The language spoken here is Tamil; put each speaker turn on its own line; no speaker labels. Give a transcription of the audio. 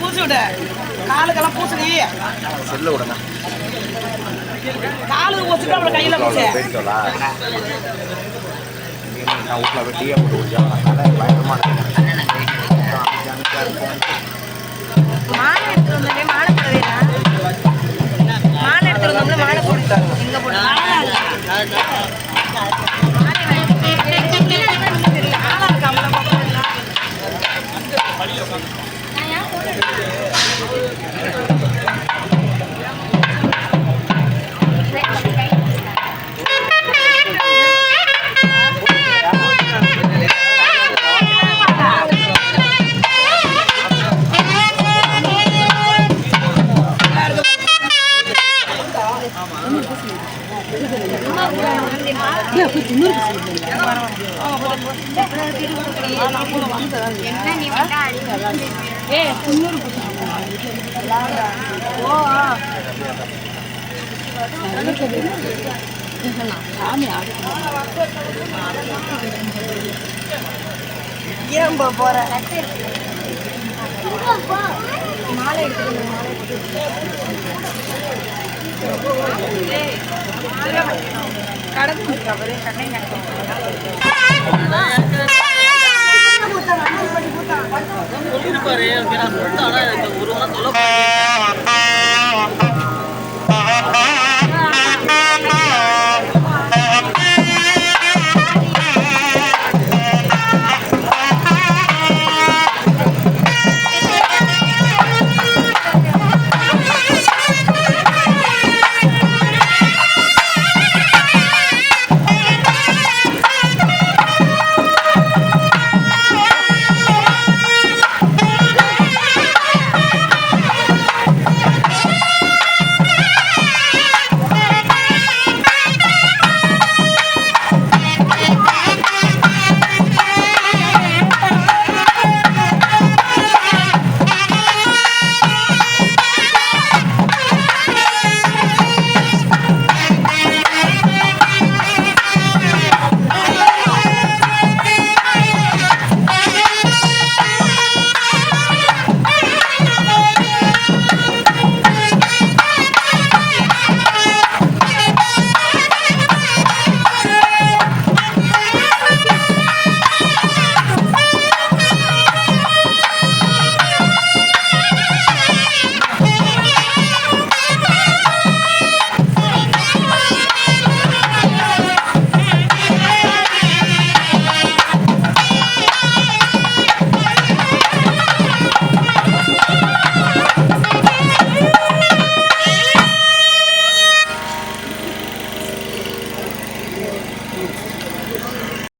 பூசி விடு காலுக்கெல்லாம் பூசணி
செல்ல விடுங்க
காலுக்கு பூசிட்டு அப்புறம் கையில் பூசி
நான் வீட்டில் போய் டீயை போட்டு குடிச்சாங்க பயங்கரமாக
மாலை எடுத்துட்டு வந்தோடனே மாலை போடவே மாலை எடுத்துட்டு வந்தோம்னா மாலை போட்டுட்டாங்க எங்க போட்டாங்க ஏன் போற மாலை எடுத்து கடந்து கண்ணை
சொல்லிருப்பாரு ஒரு வாரம்